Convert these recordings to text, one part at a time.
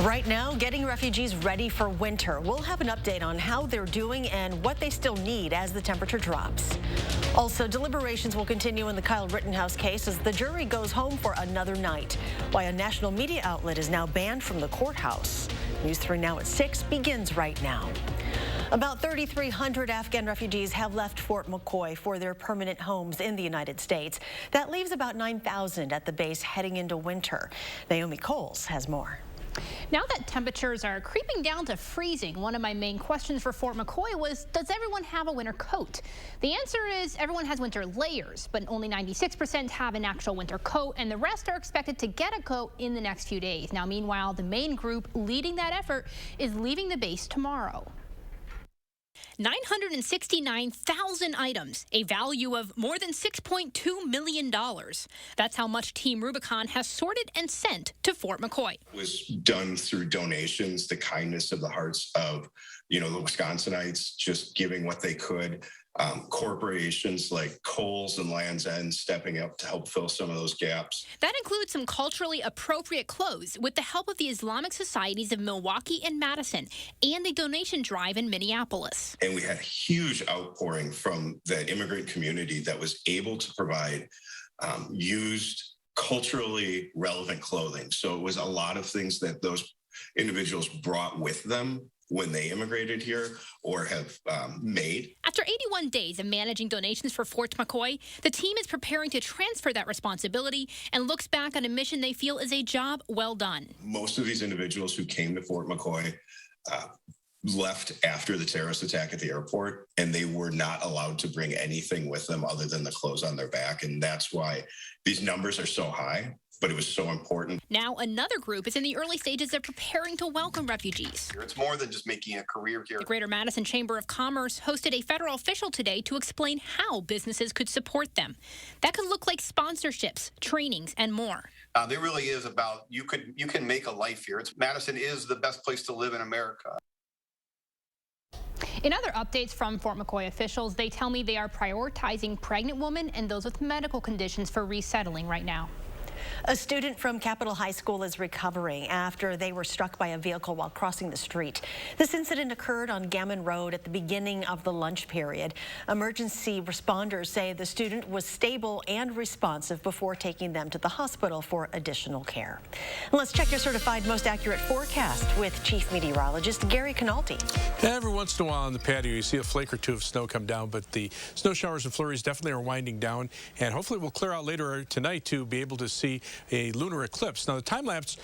Right now, getting refugees ready for winter. We'll have an update on how they're doing and what they still need as the temperature drops. Also, deliberations will continue in the Kyle Rittenhouse case as the jury goes home for another night. Why a national media outlet is now banned from the courthouse. News 3 Now at 6 begins right now. About 3,300 Afghan refugees have left Fort McCoy for their permanent homes in the United States. That leaves about 9,000 at the base heading into winter. Naomi Coles has more. Now that temperatures are creeping down to freezing, one of my main questions for Fort McCoy was, does everyone have a winter coat? The answer is everyone has winter layers, but only 96% have an actual winter coat, and the rest are expected to get a coat in the next few days. Now, meanwhile, the main group leading that effort is leaving the base tomorrow. 969,000 items, a value of more than $6.2 million. That's how much Team Rubicon has sorted and sent to Fort McCoy. It was done through donations, the kindness of the hearts of, the Wisconsinites just giving what they could. Corporations like Kohl's and Land's End stepping up to help fill some of those gaps. That includes some culturally appropriate clothes with the help of the Islamic Societies of Milwaukee and Madison and a donation drive in Minneapolis. And we had a huge outpouring from the immigrant community that was able to provide used, culturally relevant clothing. So it was a lot of things that those individuals brought with them when they immigrated here or have made. After 81 days of managing donations for Fort McCoy, the team is preparing to transfer that responsibility and looks back on a mission they feel is a job well done. Most of these individuals who came to Fort McCoy left after the terrorist attack at the airport, and they were not allowed to bring anything with them other than the clothes on their back. And that's why these numbers are so high. But it was so important. Now another group is in the early stages of preparing to welcome refugees. It's more than just making a career here. The Greater Madison Chamber of Commerce hosted a federal official today to explain how businesses could support them. That could look like sponsorships, trainings, and more. There really is about you can make a life here. Madison is the best place to live in America. In other updates from Fort McCoy officials, they tell me they are prioritizing pregnant women and those with medical conditions for resettling right now. A student from Capitol High School is recovering after they were struck by a vehicle while crossing the street. This incident occurred on Gammon Road at the beginning of the lunch period. Emergency responders say the student was stable and responsive before taking them to the hospital for additional care. And let's check your certified most accurate forecast with Chief Meteorologist Gary Canalti. Every once in a while on the patio, you see a flake or two of snow come down, but the snow showers and flurries definitely are winding down, and hopefully we'll clear out later tonight to be able to see a lunar eclipse. Now, the time lapse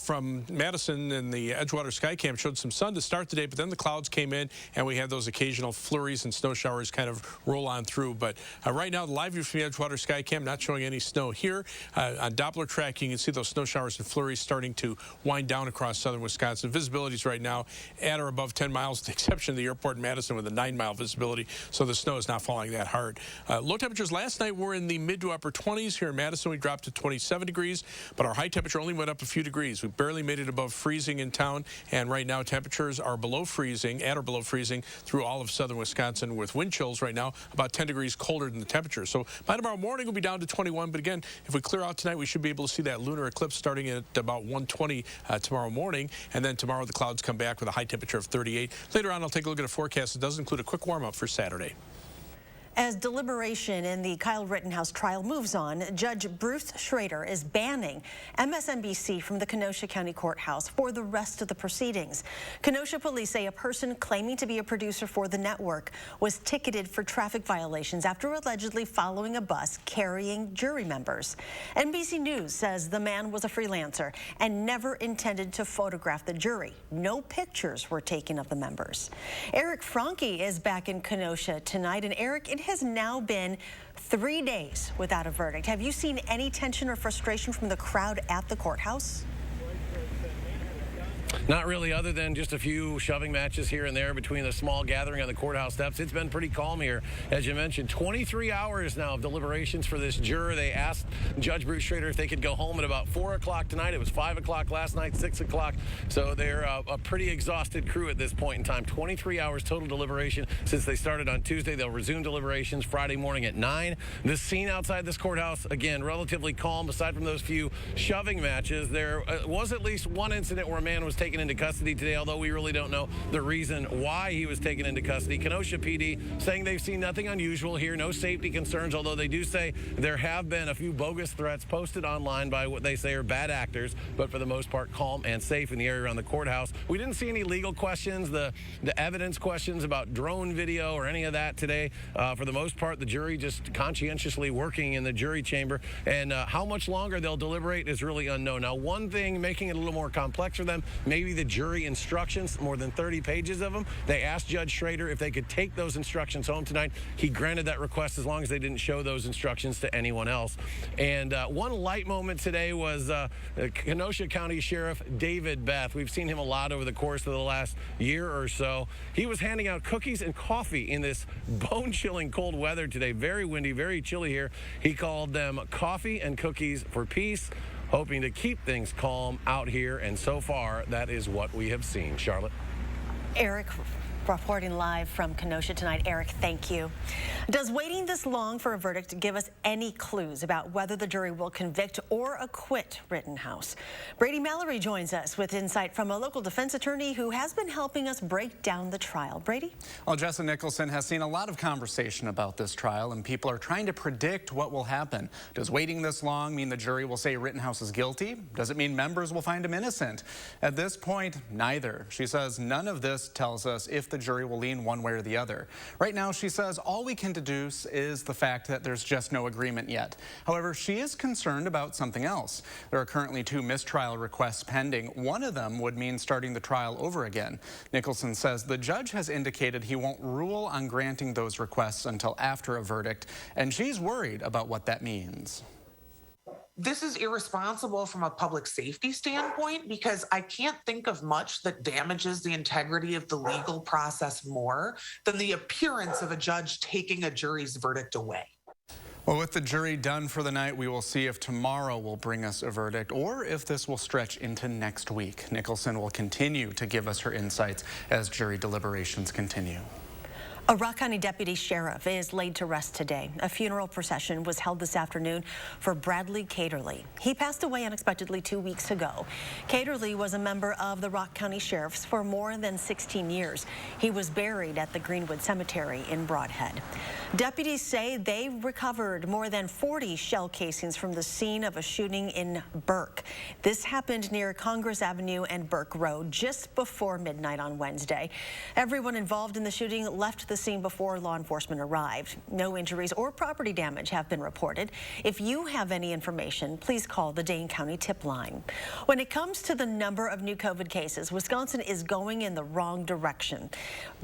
from Madison and the Edgewater Skycam showed some sun to start the day, but then the clouds came in and we had those occasional flurries and snow showers kind of roll on through. But right now, the live view from the Edgewater Skycam not showing any snow here. On Doppler track, you can see those snow showers and flurries starting to wind down across southern Wisconsin. Visibilities right now at or above 10 miles, with the exception of the airport in Madison with a 9-mile visibility, so the snow is not falling that hard. Low temperatures last night were in the mid to upper 20s. Here in Madison, we dropped to 27 degrees, but our high temperature only went up a few degrees. We barely made it above freezing in town, and right now temperatures are below freezing, at or below freezing through all of southern Wisconsin, with wind chills right now about 10 degrees colder than the temperature. So by tomorrow morning, we'll be down to 21, but again, if we clear out tonight, we should be able to see that lunar eclipse starting at about 1:20 tomorrow morning, and then tomorrow the clouds come back with a high temperature of 38. Later on, I'll take a look at a forecast that does include a quick warm-up for Saturday. As deliberation in the Kyle Rittenhouse trial moves on, Judge Bruce Schrader is banning MSNBC from the Kenosha County Courthouse for the rest of the proceedings. Kenosha police say a person claiming to be a producer for the network was ticketed for traffic violations after allegedly following a bus carrying jury members. NBC News says the man was a freelancer and never intended to photograph the jury. No pictures were taken of the members. Eric Franke is back in Kenosha tonight, and Eric, it has now been 3 days without a verdict. Have you seen any tension or frustration from the crowd at the courthouse? Not really, other than just a few shoving matches here and there between a small gathering on the courthouse steps. It's been pretty calm here. As you mentioned, 23 hours now of deliberations for this juror. They asked Judge Bruce Schrader if they could go home at about 4 o'clock tonight. It was 5 o'clock last night, 6 o'clock. So they're a pretty exhausted crew at this point in time. 23 hours total deliberation since they started on Tuesday. They'll resume deliberations Friday morning at 9. The scene outside this courthouse, again, relatively calm. Aside from those few shoving matches, there was at least one incident where a man was taken into custody today, although we really don't know the reason why he was taken into custody. Kenosha PD saying they've seen nothing unusual here, no safety concerns, although they do say there have been a few bogus threats posted online by what they say are bad actors, but for the most part calm and safe in the area around the courthouse. We didn't see any legal questions, the evidence questions about drone video or any of that today. For the most part, the jury just conscientiously working in the jury chamber, and how much longer they'll deliberate is really unknown. Now, one thing making it a little more complex for them, maybe the jury instructions, more than 30 pages of them. They asked Judge Schrader if they could take those instructions home tonight. He granted that request as long as they didn't show those instructions to anyone else. And one light moment today was Kenosha County Sheriff David Beth. We've seen him a lot over the course of the last year or so. He was handing out cookies and coffee in this bone-chilling cold weather today. Very windy, very chilly here. He called them coffee and cookies for peace, hoping to keep things calm out here, and so far, that is what we have seen. Charlotte? Eric reporting live from Kenosha tonight. Eric, thank you. Does waiting this long for a verdict give us any clues about whether the jury will convict or acquit Rittenhouse? Brady Mallory joins us with insight from a local defense attorney who has been helping us break down the trial. Brady? Well, Jessa Nicholson has seen a lot of conversation about this trial, and people are trying to predict what will happen. Does waiting this long mean the jury will say Rittenhouse is guilty? Does it mean members will find him innocent? At this point, neither. She says none of this tells us if the jury will lean one way or the other. Right now, she says all we can deduce is the fact that there's just no agreement yet. However, she is concerned about something else. There are currently 2 mistrial requests pending. One of them would mean starting the trial over again. Nicholson says the judge has indicated he won't rule on granting those requests until after a verdict, and she's worried about what that means. This is irresponsible from a public safety standpoint because I can't think of much that damages the integrity of the legal process more than the appearance of a judge taking a jury's verdict away. Well, with the jury done for the night, we will see if tomorrow will bring us a verdict or if this will stretch into next week. Nicholson will continue to give us her insights as jury deliberations continue. A Rock County deputy sheriff is laid to rest today. A funeral procession was held this afternoon for Bradley Caterly. He passed away unexpectedly 2 weeks ago. Caterly was a member of the Rock County Sheriffs for more than 16 years. He was buried at the Greenwood Cemetery in Brodhead. Deputies say they recovered more than 40 shell casings from the scene of a shooting in Burke. This happened near Congress Avenue and Burke Road just before midnight on Wednesday. Everyone involved in the shooting left the scene before law enforcement arrived. No injuries or property damage have been reported. If you have any information, please call the Dane County tip line. When it comes to the number of new COVID cases, Wisconsin is going in the wrong direction.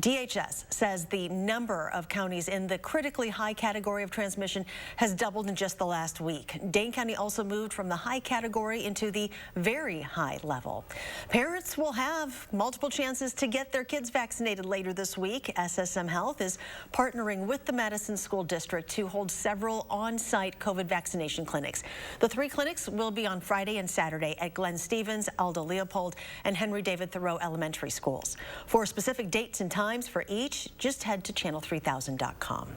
DHS says the number of counties in the critically high category of transmission has doubled in just the last week. Dane County also moved from the high category into the very high level. Parents will have multiple chances to get their kids vaccinated later this week. SSM Health is partnering with the Madison School District to hold several on-site COVID vaccination clinics. The 3 clinics will be on Friday and Saturday at Glenn Stevens, Aldo Leopold, and Henry David Thoreau elementary schools. For specific dates and times for each, just head to channel3000.com.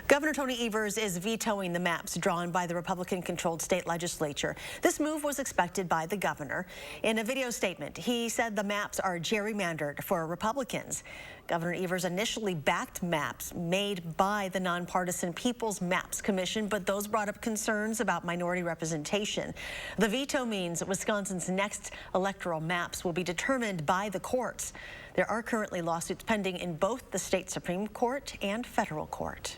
Governor Tony Evers is vetoing the maps drawn by the Republican-controlled state legislature. This move was expected by the governor. In a video statement, he said the maps are gerrymandered for Republicans. Governor Evers initially backed maps made by the nonpartisan People's Maps Commission, but those brought up concerns about minority representation. The veto means Wisconsin's next electoral maps will be determined by the courts. There are currently lawsuits pending in both the state Supreme Court and federal court.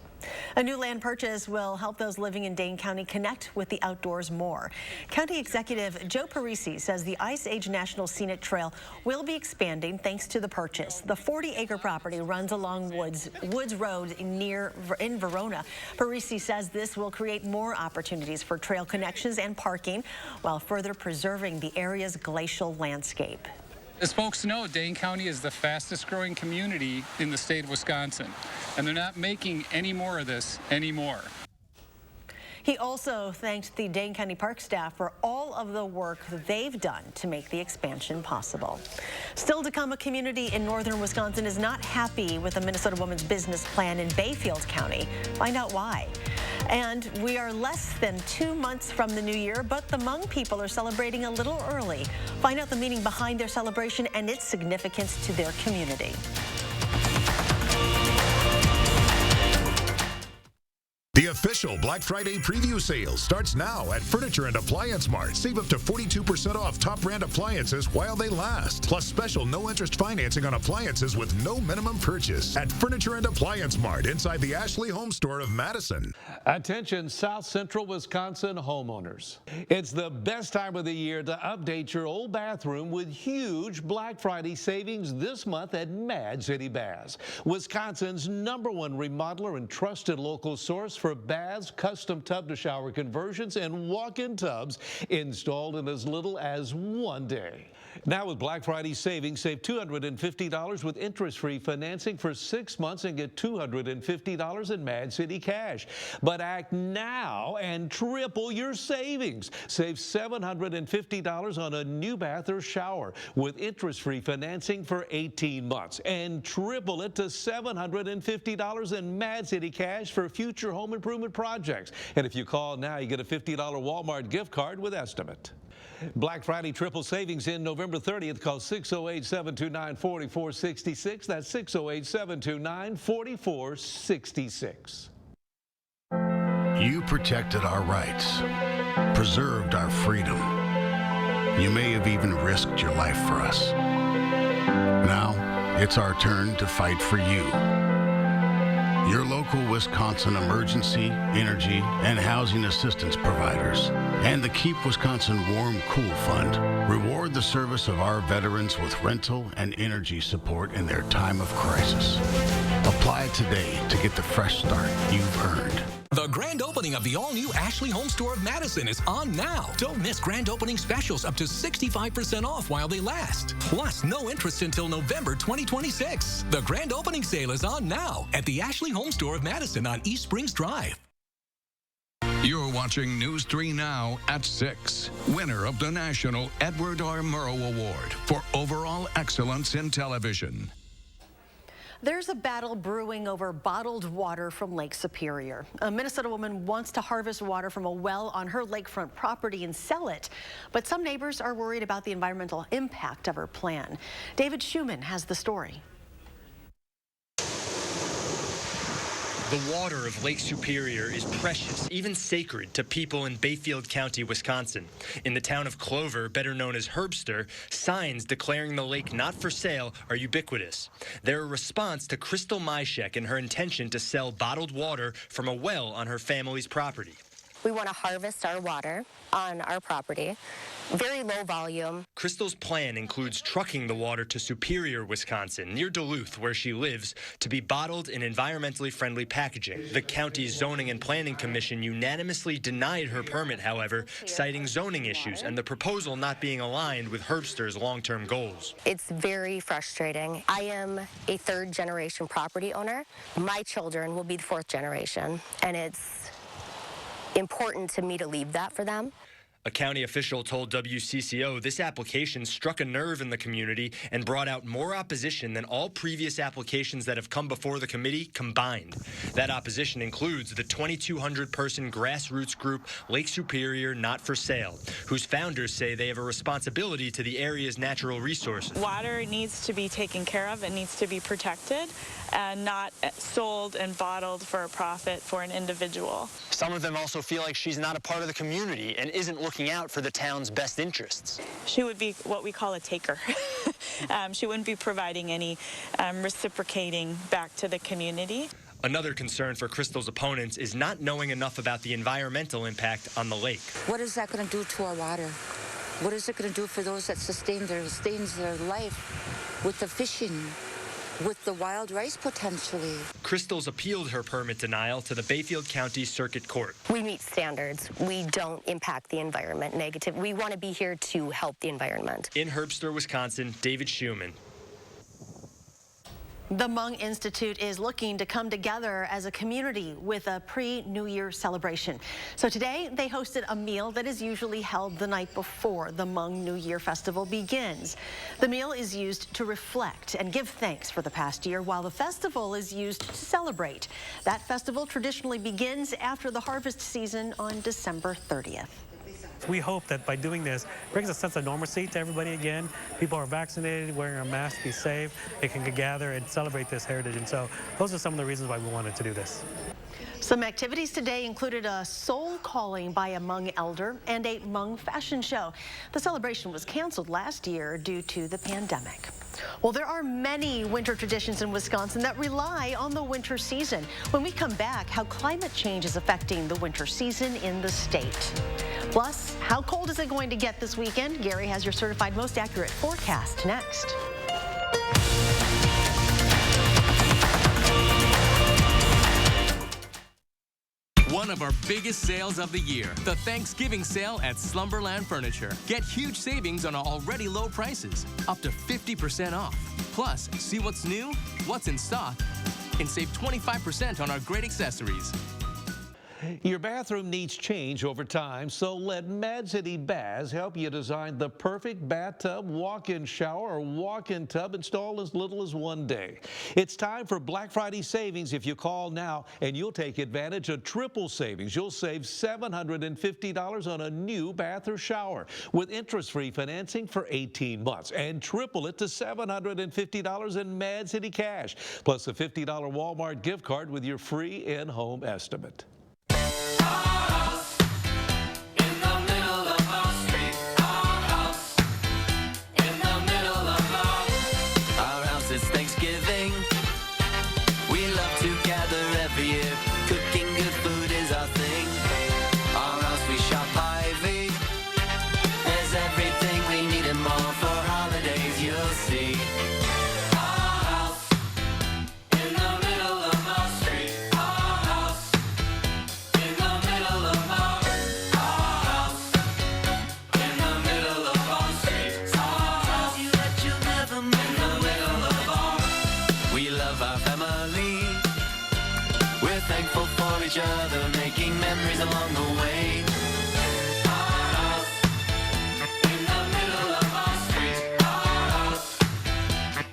A new land purchase will help those living in Dane County connect with the outdoors more. County Executive Joe Parisi says the Ice Age National Scenic Trail will be expanding thanks to the purchase. The 40-acre property runs along Woods Road in Verona. Parisi says this will create more opportunities for trail connections and parking while further preserving the area's glacial landscape. As folks know, Dane County is the fastest growing community in the state of Wisconsin, and they're not making any more of this anymore. He also thanked the Dane County Park staff for all of the work they've done to make the expansion possible. Still to come, a community in northern Wisconsin is not happy with a Minnesota woman's business plan in Bayfield County. Find out why. And we are less than 2 months from the new year, but the Hmong people are celebrating a little early. Find out the meaning behind their celebration and its significance to their community. The official Black Friday preview sale starts now at Furniture and Appliance Mart. Save up to 42% off top brand appliances while they last. Plus special no-interest financing on appliances with no minimum purchase at Furniture and Appliance Mart inside the Ashley Home Store of Madison. Attention South Central Wisconsin homeowners. It's the best time of the year to update your old bathroom with huge Black Friday savings this month at Mad City Baths, Wisconsin's #1 remodeler and trusted local source for baths, custom tub-to-shower conversions, and walk-in tubs installed in as little as 1 day. Now with Black Friday savings, save $250 with interest-free financing for 6 months and get $250 in Mad City cash. But act now and triple your savings. Save $750 on a new bath or shower with interest-free financing for 18 months and triple it to $750 in Mad City cash for future home improvement projects. And if you call now, you get a $50 Walmart gift card with estimate. Black Friday triple savings in November 30th. Call 608-729-4466. That's 608-729-4466. You protected our rights, preserved our freedom. You may have even risked your life for us. Now, it's our turn to fight for you. Your local Wisconsin emergency, energy, and housing assistance providers, and the Keep Wisconsin Warm Cool Fund reward the service of our veterans with rental and energy support in their time of crisis. Apply today to get the fresh start you've earned. The grand opening of the all-new Ashley Home Store of Madison is on now. Don't miss grand opening specials up to 65% off while they last. Plus, no interest until November 2026. The grand opening sale is on now at the Ashley Home Store of Madison on East Springs Drive. You're watching News 3 Now at 6. Winner of the National Edward R. Murrow Award for Overall Excellence in Television. There's a battle brewing over bottled water from Lake Superior. A Minnesota woman wants to harvest water from a well on her lakefront property and sell it, but some neighbors are worried about the environmental impact of her plan. David Schumann has the story. The water of Lake Superior is precious, even sacred, to people in Bayfield County, Wisconsin. In the town of Clover, better known as Herbster, signs declaring the lake not for sale are ubiquitous. They're a response to Crystal Myshek and her intention to sell bottled water from a well on her family's property. We want to harvest our water on our property. Very low volume. Crystal's plan includes trucking the water to Superior, Wisconsin, near Duluth, where she lives, to be bottled in environmentally friendly packaging. The county's Zoning and Planning Commission unanimously denied her permit, however, citing zoning issues and the proposal not being aligned with Herbster's long-term goals. It's very frustrating. I am a third-generation property owner. My children will be the fourth generation, and it's important to me to leave that for them. A county official told WCCO this application struck a nerve in the community and brought out more opposition than all previous applications that have come before the committee combined. That opposition includes the 2,200-person grassroots group Lake Superior Not for Sale, whose founders say they have a responsibility to the area's natural resources. Water needs to be taken care of. It needs to be protected and not sold and bottled for a profit for an individual. Some of them also feel like she's not a part of the community and isn't looking out for the town's best interests. She would be what we call a taker. She wouldn't be providing any reciprocating back to the community. Another concern for Crystal's opponents is not knowing enough about the environmental impact on the lake. What is that going to do to our water? What is it going to do for those that sustains their life with the fishing with the wild rice potentially. Crystal's appealed her permit denial to the Bayfield County Circuit Court. We meet standards. We don't impact the environment negative. We want to be here to help the environment. In Herbster, Wisconsin, David Schumann. The Hmong Institute is looking to come together as a community with a pre-New Year celebration. So today they hosted a meal that is usually held the night before the Hmong New Year festival begins. The meal is used to reflect and give thanks for the past year, while the festival is used to celebrate. That festival traditionally begins after the harvest season on December 30th. We hope that by doing this, brings a sense of normalcy to everybody again. People are vaccinated, wearing a mask, be safe. They can gather and celebrate this heritage. And so those are some of the reasons why we wanted to do this. Some activities today included a soul calling by a Hmong elder and a Hmong fashion show. The celebration was canceled last year due to the pandemic. Well, there are many winter traditions in Wisconsin that rely on the winter season. When we come back, how climate change is affecting the winter season in the state. Plus, how cold is it going to get this weekend? Gary has your certified most accurate forecast next. One of our biggest sales of the year, the Thanksgiving sale at Slumberland Furniture. Get huge savings on already low prices, up to 50% off. Plus, see what's new, what's in stock, and save 25% on our great accessories. Your bathroom needs change over time, so let Mad City Baths help you design the perfect bathtub, walk-in shower, or walk-in tub installed as little as 1 day. It's time for Black Friday savings. If you call now, and you'll take advantage of triple savings. You'll save $750 on a new bath or shower with interest-free financing for 18 months and triple it to $750 in Mad City cash, plus a $50 Walmart gift card with your free in-home estimate. Thanksgiving, we love to gather every year. Cooking good food is our thing. Our house, we shop Hy-Vee. There's everything we need and more for holidays, you'll see. Our house, in the middle of our street. Our house, in the middle of our house, in the middle of our street. Our house, you that you'll never move. We love our family. We're thankful for each other, making memories along the way. Our house, in the middle of our street. Our house,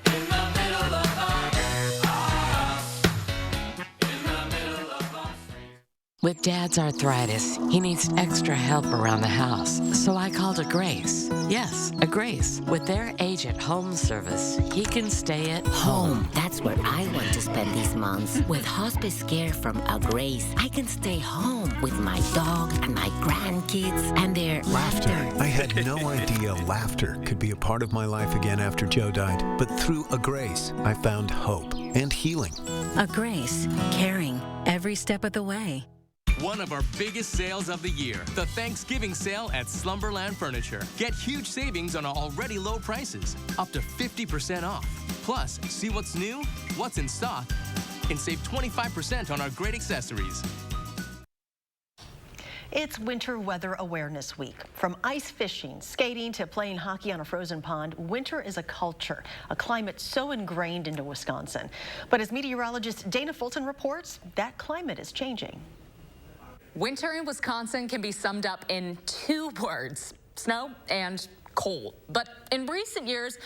in the middle of our house, in the middle of our street. With Dad's arthritis, he needs extra help around the house, so I called a Grace. Yes, a Grace. With their agent home service, he can stay at home. That's where I want to spend these months. With hospice care from a Grace, I can stay home with my dog and my grandkids and their laughter. I had no idea laughter could be a part of my life again after Joe died, but through a Grace, I found hope and healing. A Grace, caring every step of the way. One of our biggest sales of the year, the Thanksgiving sale at Slumberland Furniture. Get huge savings on already low prices, up to 50% off. Plus, see what's new, what's in stock, and save 25% on our great accessories. It's Winter Weather Awareness Week. From ice fishing, skating, to playing hockey on a frozen pond, winter is a culture, a climate so ingrained into Wisconsin. But as meteorologist Dana Fulton reports, that climate is changing. Winter in Wisconsin can be summed up in 2 words: snow and cold. But in recent years,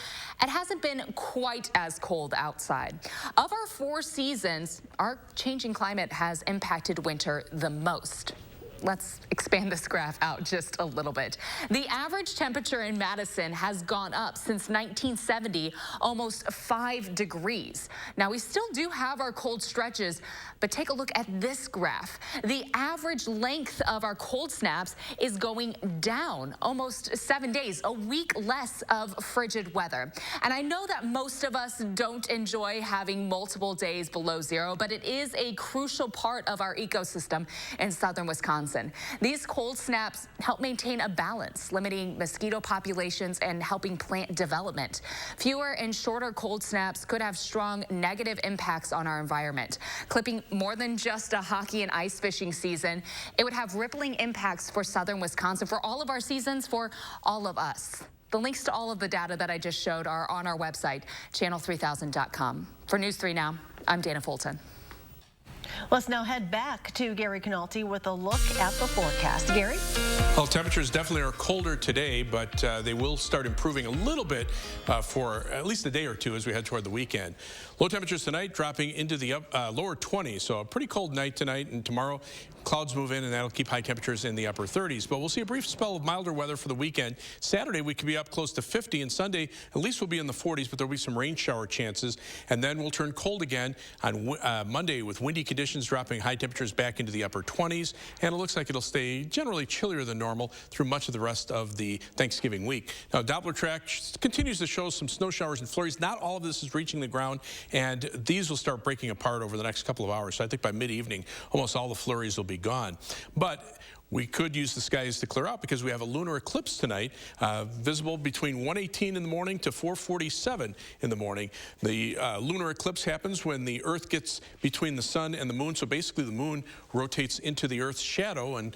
it hasn't been quite as cold outside. Of our 4 seasons, our changing climate has impacted winter the most. Let's expand this graph out just a little bit. The average temperature in Madison has gone up since 1970, almost 5 degrees. Now, we still do have our cold stretches, but take a look at this graph. The average length of our cold snaps is going down, almost 7 days, a week less of frigid weather. And I know that most of us don't enjoy having multiple days below zero, but it is a crucial part of our ecosystem in southern Wisconsin. Wisconsin. These cold snaps help maintain a balance, limiting mosquito populations and helping plant development. Fewer and shorter cold snaps could have strong negative impacts on our environment. Clipping more than just a hockey and ice fishing season, it would have rippling impacts for southern Wisconsin, for all of our seasons, for all of us. The links to all of the data that I just showed are on our website, channel3000.com. For News 3 Now, I'm Dana Fulton. Let's now head back to Gary Canalti with a look at the forecast. Gary? Well, temperatures definitely are colder today, but they will start improving a little bit for at least a day or two as we head toward the weekend. Low temperatures tonight dropping into the lower 20s, so a pretty cold night tonight, and tomorrow clouds move in and that'll keep high temperatures in the upper 30s. But we'll see a brief spell of milder weather for the weekend. Saturday we could be up close to 50, and Sunday at least we'll be in the 40s, but there'll be some rain shower chances. And then we'll turn cold again on Monday with windy conditions dropping high temperatures back into the upper 20s, and it looks like it'll stay generally chillier than normal through much of the rest of the Thanksgiving week. Now, Doppler track continues to show some snow showers and flurries. Not all of this is reaching the ground, and these will start breaking apart over the next couple of hours. So I think by mid-evening, almost all the flurries will be gone. But we could use the skies to clear out because we have a lunar eclipse tonight, visible between 1:18 in the morning to 4:47 in the morning. The lunar eclipse happens when the Earth gets between the sun and the moon. So basically the moon rotates into the Earth's shadow and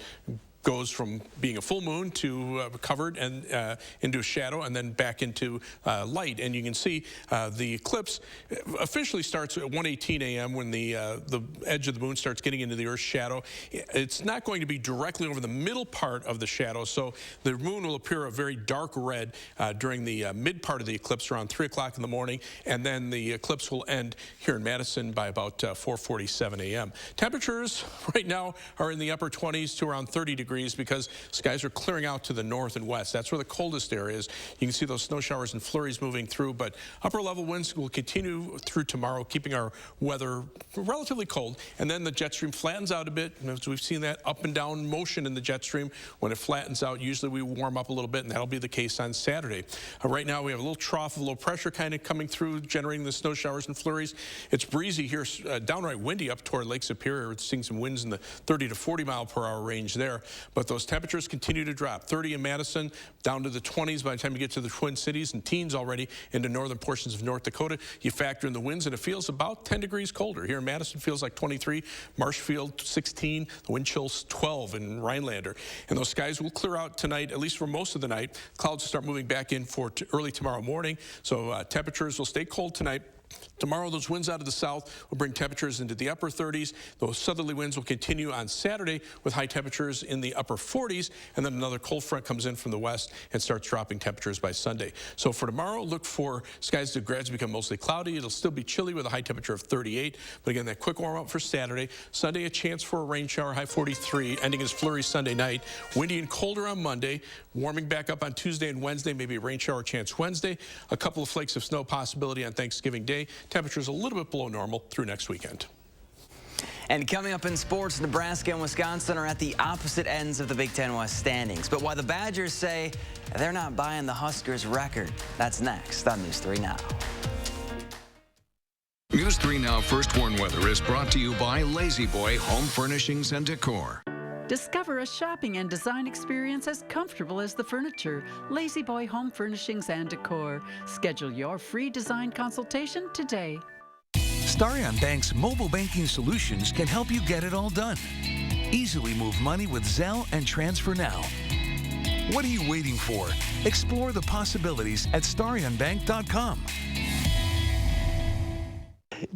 goes from being a full moon to covered and into a shadow and then back into light. And you can see the eclipse officially starts at 1:18 a.m. when the edge of the moon starts getting into the Earth's shadow. It's not going to be directly over the middle part of the shadow, so the moon will appear a very dark red during the mid part of the eclipse around 3 o'clock in the morning, and then the eclipse will end here in Madison by about 4:47 a.m. Temperatures right now are in the upper 20s to around 30 degrees because skies are clearing out to the north and west. That's where the coldest area is. You can see those snow showers and flurries moving through, but upper level winds will continue through tomorrow, keeping our weather relatively cold. And then the jet stream flattens out a bit. As we've seen that up and down motion in the jet stream. When it flattens out, usually we warm up a little bit, and that'll be the case on Saturday. Right now we have a little trough of low pressure kind of coming through, generating the snow showers and flurries. It's breezy here, downright windy up toward Lake Superior. We're seeing some winds in the 30 to 40 mile per hour range there. But those temperatures continue to drop. 30 in Madison, down to the 20s by the time you get to the Twin Cities, and teens already into northern portions of North Dakota. You factor in the winds, and it feels about 10 degrees colder. Here in Madison, feels like 23, Marshfield 16, the wind chill's 12 in Rhinelander. And those skies will clear out tonight, at least for most of the night. Clouds will start moving back in for early tomorrow morning, so temperatures will stay cold tonight. Tomorrow, those winds out of the south will bring temperatures into the upper 30s. Those southerly winds will continue on Saturday with high temperatures in the upper 40s, and then another cold front comes in from the west and starts dropping temperatures by Sunday. So for tomorrow, look for skies to gradually become mostly cloudy. It'll still be chilly with a high temperature of 38, but again, that quick warm up for Saturday. Sunday, a chance for a rain shower, high 43, ending as flurries Sunday night. Windy and colder on Monday, warming back up on Tuesday and Wednesday, maybe a rain shower chance Wednesday. A couple of flakes of snow possibility on Thanksgiving Day. Temperatures a little bit below normal through next weekend. And coming up in sports, Nebraska and Wisconsin are at the opposite ends of the Big Ten West standings. But why the Badgers say they're not buying the Huskers' record, that's next on News 3 Now. News 3 Now First Warn Weather is brought to you by Lazy Boy Home Furnishings and Decor. Discover a shopping and design experience as comfortable as the furniture. Lazy Boy Home Furnishings and Decor. Schedule your free design consultation today. Starion Bank's mobile banking solutions can help you get it all done. Easily move money with Zelle and Transfer Now. What are you waiting for? Explore the possibilities at starionbank.com.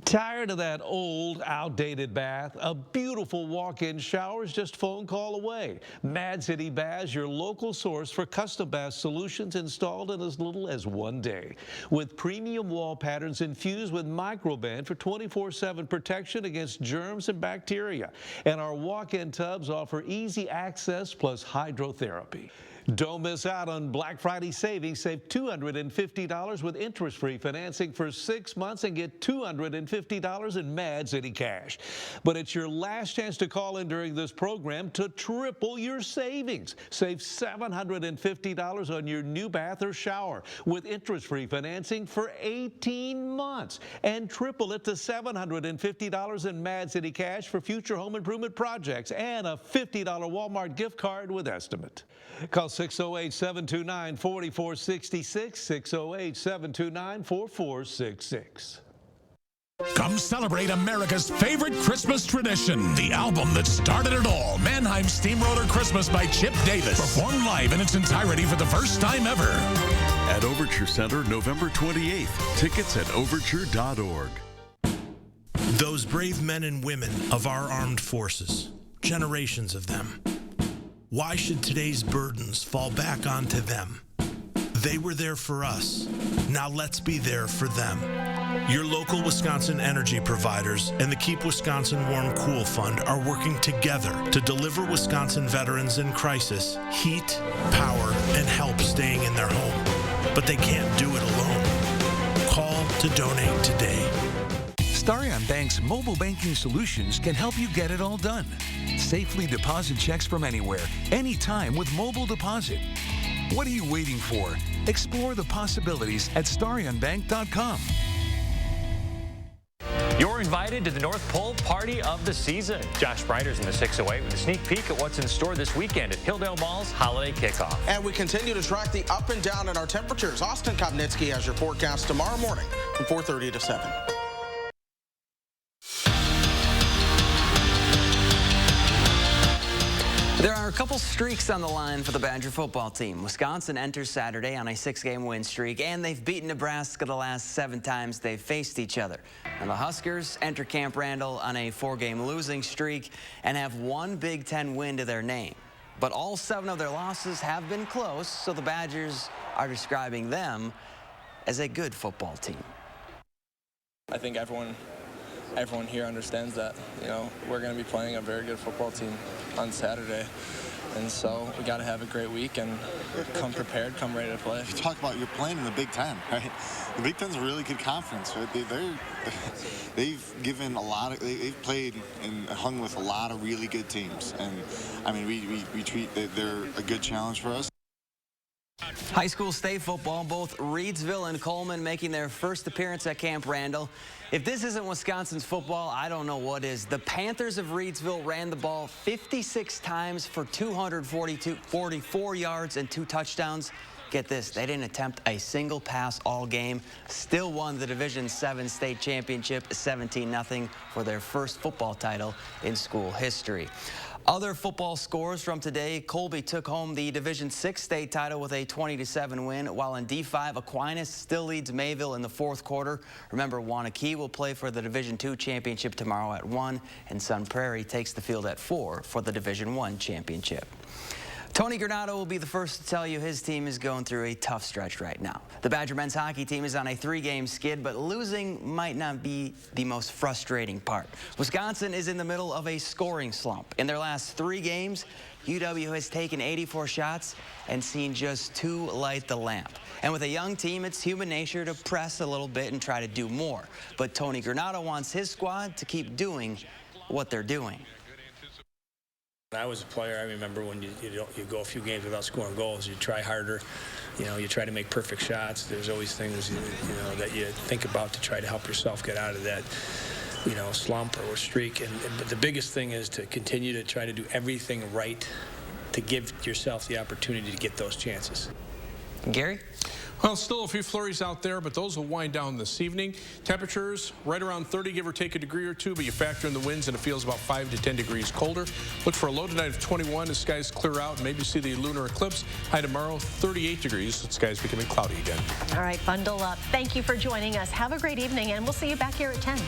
Tired of that old, outdated bath? A beautiful walk-in shower is just a phone call away. Mad City Baths, your local source for custom bath solutions installed in as little as 1 day. With premium wall patterns infused with Microban for 24/7 protection against germs and bacteria. And our walk-in tubs offer easy access plus hydrotherapy. Don't miss out on Black Friday savings. Save $250 with interest-free financing for 6 months and get $250 in Mad City cash. But it's your last chance to call in during this program to triple your savings. Save $750 on your new bath or shower with interest-free financing for 18 months and triple it to $750 in Mad City cash for future home improvement projects and a $50 Walmart gift card with estimate. Call 608-729-4466, 608-729-4466. Come celebrate America's favorite Christmas tradition, the album that started it all, Mannheim Steamroller Christmas by Chip Davis, performed live in its entirety for the first time ever. At Overture Center, November 28th. Tickets at overture.org. Those brave men and women of our armed forces, generations of them. Why should today's burdens fall back onto them? They were there for us. Now let's be there for them. Your local Wisconsin energy providers and the Keep Wisconsin Warm Cool Fund are working together to deliver Wisconsin veterans in crisis heat, power, and help staying in their home. But they can't do it alone. Call to donate today. Starion Bank's mobile banking solutions can help you get it all done. Safely deposit checks from anywhere, anytime with mobile deposit. What are you waiting for? Explore the possibilities at starionbank.com. You're invited to the North Pole Party of the Season. Josh Breider's in the 608 with a sneak peek at what's in store this weekend at Hilldale Mall's Holiday Kickoff. And we continue to track the up and down in our temperatures. Austin Kopnitsky has your forecast tomorrow morning from 4:30 to 7. There are a couple streaks on the line for the Badger football team. Wisconsin enters Saturday on a 6-game win streak, and they've beaten Nebraska the last 7 times they've faced each other. And the Huskers enter Camp Randall on a 4-game losing streak and have 1 Big Ten win to their name. But all 7 of their losses have been close, so the Badgers are describing them as a good football team. I think everyone here understands that, we're going to be playing a very good football team on Saturday. And so we got to have a great week and come prepared, come ready to play. You talk about you're playing in the Big Ten, right? The Big Ten's a really good conference, right? They've given a lot of, they've played and hung with a lot of really good teams. And I mean, we treat, they're a good challenge for us. High school state football, both Reidsville and Coleman making their first appearance at Camp Randall. If this isn't Wisconsin's football, I don't know what is. The Panthers of Reidsville ran the ball 56 times for 244 yards and 2 touchdowns. Get this, they didn't attempt a single pass all game. Still won the Division 7 state championship 17-0 for their first football title in school history. Other football scores from today, Colby took home the Division 6 state title with a 20-7 win, while in D5, Aquinas still leads Mayville in the 4th quarter. Remember, Wanakee will play for the Division 2 championship tomorrow at 1, and Sun Prairie takes the field at 4 for the Division 1 championship. Tony Granato will be the first to tell you his team is going through a tough stretch right now. The Badger men's hockey team is on a 3-game skid, but losing might not be the most frustrating part. Wisconsin is in the middle of a scoring slump. In their last 3 games, UW has taken 84 shots and seen just 2 light the lamp. And with a young team, it's human nature to press a little bit and try to do more. But Tony Granato wants his squad to keep doing what they're doing. When I was a player, I remember when you go a few games without scoring goals, you try harder, you try to make perfect shots. There's always things, that you think about to try to help yourself get out of that, slump or streak. But the biggest thing is to continue to try to do everything right to give yourself the opportunity to get those chances. Gary? Well, still a few flurries out there, but those will wind down this evening. Temperatures right around 30, give or take a degree or 2, but you factor in the winds and it feels about 5 to 10 degrees colder. Look for a low tonight of 21 as skies clear out and maybe see the lunar eclipse. High tomorrow, 38 degrees. The skies becoming cloudy again. All right, bundle up. Thank you for joining us. Have a great evening, and we'll see you back here at 10.